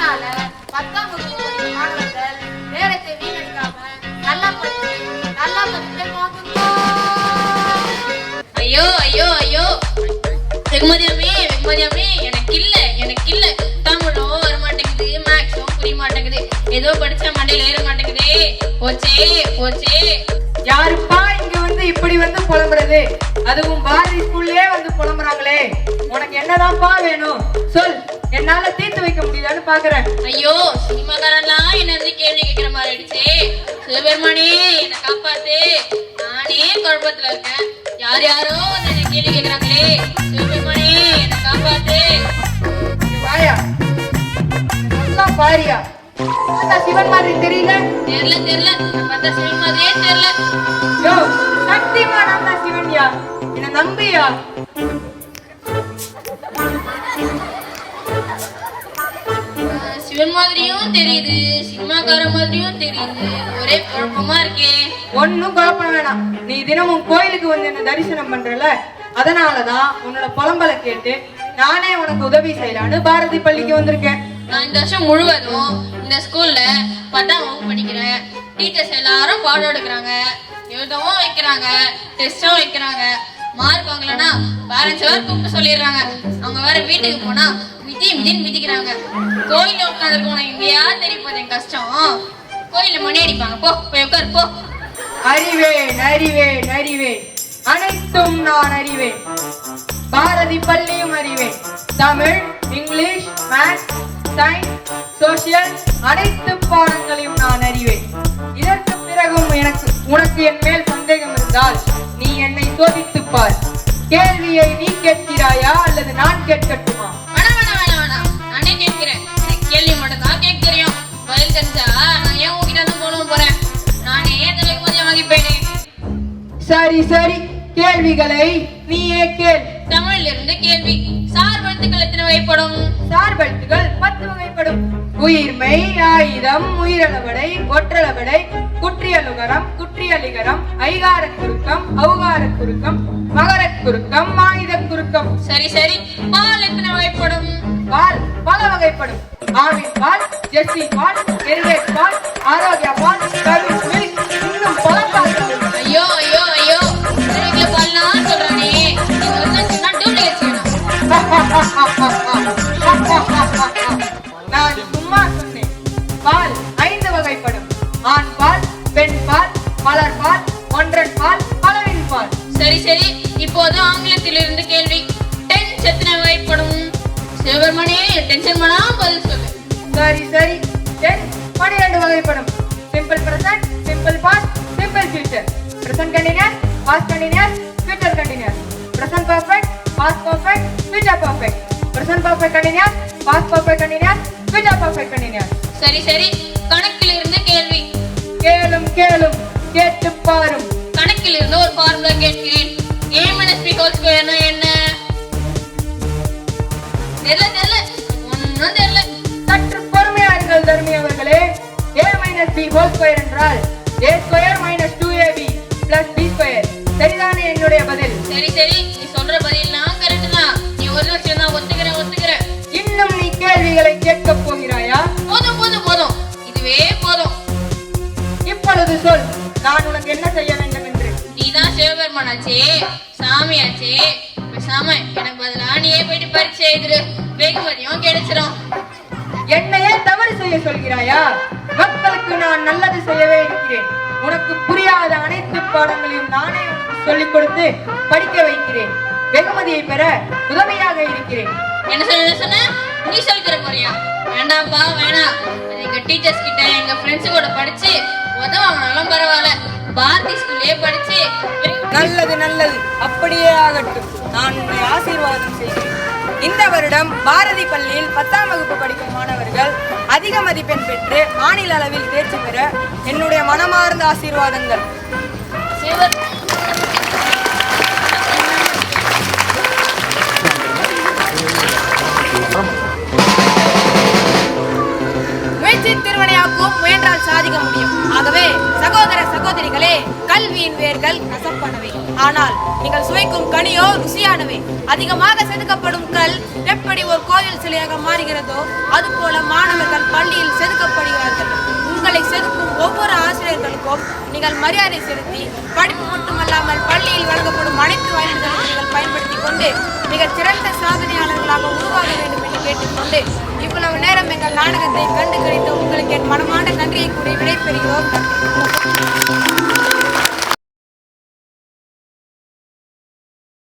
அதனால 10ஆம் வகுப்பு படிக்கும் மாணவர்கள் நேரத்தை வீணடிக்காம நல்லா படிச்சு நல்லா மதிப்பெண் வாங்குங்க. ஐயோ ஐயோ ஐயோ, வெகுமதியாமே எனக்கு இல்ல தமிழும் வர மாட்டேங்குது, மேக்ஸும் புரிய மாட்டேங்குது, ஏதோ படிச்சா மண்டையில ஏற மாட்டேங்குதே. போச்சே. யாருப்பா இங்க வந்து இப்படி வந்து புலம்புறது? அதுவும் பாரதி ஸ்கூல்லயே வந்து புலம்புறாங்களே. உனக்கு என்னதான்ப்பா வேணும் சொல், என்னால தீர்த்து வைக்க முடியுதான்னு பாக்குறேன். ஐயோ, சினிமாக்காரெல்லாம் என்ன வந்து கேள்வி கேட்கிற மாதிரி ஆயிடுச்சு. சிவபெருமானே என்னை காப்பாத்து, நானே குழப்பத்துல இருக்கேன். யாரோ வந்து என்ன கேள்வி கேட்கிறாங்களே. சிவபெருமானே என்னை காப்பாத்து. வாயா நல்லா பாரியா, சிவன் மாதிரி தெரியல. தெரியல பார்த்தா சிவன் மாதிரியே தெரியல. யோ சக்திமான் சிவன்யா, என்ன நம்பியா? சிவன் மாதிரியும் தெரியுது, சினிமாக்கார மாதிரியும் தெரியுது, ஒரே குழப்பமா இருக்கே. ஒன்னும் குழப்பம் வேணாம், நீ தினமும் கோயிலுக்கு வந்து என்ன தரிசனம் பண்றல, அதனாலதான் உன்னோட புலம்பலை கேட்டு நானே உனக்கு உதவி செய்யலான்னு பாரதி பள்ளிக்கு வந்திருக்கேன். நான் இந்த வருஷம் முழுவதும் இந்த ஸ்கூல்ல 10ஆம் வகுப்பு படிக்கிறேன். டீச்சர்ஸ் எல்லாரும் பாடம் எடுக்கிறாங்க, எழுதவும் வைக்கிறாங்க, டெஸ்டும் வைக்கிறாங்க. மார்க் வாங்கலன்னா பேரண்ட்ஸ் வேற கூப்பிட்டு சொல்லிடுறாங்க. அவங்க வேற வீட்டுக்கு போனா மிதின்னு மிதிக்கிறாங்க. கோயில உட்காந்துருக்கோம், இங்கேயா தெரியும் என் கஷ்டம். கோயில மணி அடிப்பாங்க, போய் உட்காரு போ. அறிவேன் அனைத்தும் நான் அறிவேன். பாரதி பள்ளியும் அறிவேன். Tamil, English, maths, science, social அனைத்து பாடங்களையும் நான் அறிவேன். இதற்கு பிறகும் உனக்கு என் மேல் சந்தேகம் இருந்தால் நீ என்னை சோதித்துப் பார். கேள்வியை நீ கேட்கிறாயா அல்லது நான் கேட்கட்டுமா? வேணாம், நானே கேட்கிறேன். எனக்கு கேள்வி மட்டும் தான் கேட்க தெரியும். பதில் தெரிஞ்சா நான் ஏன் உங்ககிட்ட தான் போறேன். நானே தலைக்கு மதியம் வாங்கிப்பேனே. சரி, கேள்விகளை நீயே கேள். தமிழ்ல இருந்து கேள்வி. சார்பெழுத்துக்கள் எத்தனை வகைப்படும்? சார்பெழுத்துக்கள் 10 வகைப்படும். உயிர்மை, ஆயுதம், உயிரளவடை, ஒற்றளவடை, குற்றியலுகரம், குற்றியலிகரம், ஐகாரக் குறுக்கம், ஔகாரக் குறுக்கம், மகரக் குறுக்கம், ஆயுதக் குறுக்கம். சரி, பால் எத்தனை வகைப்படும்? பால் பல வகைப்படும். ஆவின் பால், ஜெர்சி பால், எருவேட் பால், ஆரோக்கிய பால், கரும்பு மில்க், இன்னும் பல பால்கள். ஐயோ பால்லாம் சொல்றானே, இது வந்து டூப்ளிகேட் செய்யணும். நான் சும்மா சொன்னேன். பால் 5 வகைப்படும். ஆண் பால், பெண் பால், மலர் பால், ஒன்றன் பால், பலவின் பால். சரி, இப்போது ஆங்கிலத்திலிருந்து கேள்வி. டென்ஸ் எத்தனை வகைப்படும்? சிவபெருமானே டென்ஷன் பண்ணா பதில் சொல்லு. சரி, டென்ஸ் 12 வகைப்படும். Simple present, simple past, simple future, present continuous, past continuous, future continuous, present perfect, past perfect, future perfect, present perfect continuous, past perfect continuous, future perfect continuous. சரி, கணக்கில் இருந்து கேள்வி. கேளும் கேட்டு பாரும். கணக்கில் இருந்து ஒரு ஃபார்முலா கேட்கிறேன். a - b ஹோல் ஸ்கொயர்னா என்ன? தெரியல, ஒண்ணும் தெரியல. சற்று பொறுமையார்கள் தர்மி அவர்களே. a - b ஹோல் ஸ்கொயர் என்றால் a square - 2ab + b square. சரிதானே என்னுடைய பதில்? சரி, நீ சொல்ற பதில்லாம் கரெக்ட் தான். நீ ஒரு லட்சம் தான் ஒத்துக்கிறேன். இன்னும் நீ கேள்விகளை கேட்க போகிறாயா? போதும், இதுவே போதும். இப்பொழுது சொல், நான் உனக்கு என்ன செய்ய வேண்டும் என்று. நீதான் சிவபெருமானாச்சே, சாமியாச்சே, பேசாம எனக்கு பதிலா நீயே போயிட்டு பரீட்சை எழுதுரு, வெகுமதியும் கிடைச்சிடும். என்னையே தவறு செய்ய சொல்கிறாயா? மக்களுக்கு நான் நல்லது செய்யவே இருக்கிறேன். உனக்கு புரியாத அனைத்து பாடங்களையும் நானே உனக்கு சொல்லிக் கொடுத்து படிக்க வைக்கிறேன். வெகுமதியை பெற உதவியாக இருக்கிறேன். என்ன சொன்ன? நீ சொல்லிக்கிற போறியா? வேண்டாம்ப்பா, வேணாம். எங்க டீச்சர்ஸ் கிட்ட எங்க ஃப்ரெண்ட்ஸ் கூட படிச்சு உதவாங்கனாலும் பரவாயில்ல, பாரதி ஸ்கூல்லே படிச்சு. நல்லது, அப்படியே ஆகட்டும். நான் உன்னை ஆசீர்வாதம் செய்கிறேன். இந்த வருடம் பாரதி பள்ளியில் 10ஆம் வகுப்பு படிக்கும் மாணவர்கள் அதிக மதிப்பெண் பெற்று மாநில அளவில் தேர்ச்சி பெற என்னுடைய மனமார்ந்த ஆசீர்வாதங்கள். முயற்சி திருவினையாக்கும், முயன்றால் சாதிக்க முடியும். ஆகவே சகோதர சகோதரிகள் மாணவர்களே, கல்வியின் வேர்கள் கசப்பானவை, ஆனால் நீங்கள் சுவைக்கும் கனியோ ருசியானவை. அதிகமாக செதுக்கப்படும் கல் எப்படி ஒரு கோயில் சிலையாக மாறுகிறதோ அதுபோல மாணவர்கள் பள்ளியில் செதுக்கப்படுகிறார்கள். உங்களை செதுக்கும் ஒவ்வொரு ஆசிரியர்களுக்கும் நீங்கள் மரியாதை செலுத்தி படிப்பு மட்டுமல்லாமல் பள்ளியில் வழங்கப்படும் அனைத்து வாய்ப்புகளையும் நீங்கள் பயன்படுத்திக் கொண்டு மிகச் சிறந்த சாதனையாளர்களாக உருவாக வேண்டும் என்று கேட்டுக்கொண்டு இவ்வளவு நேரம் எங்கள் நாடகத்தை கண்டு கிடைத்த உங்களுக்கு என் மனமான நன்றியை கூறி விடைபெறுகிறோம்.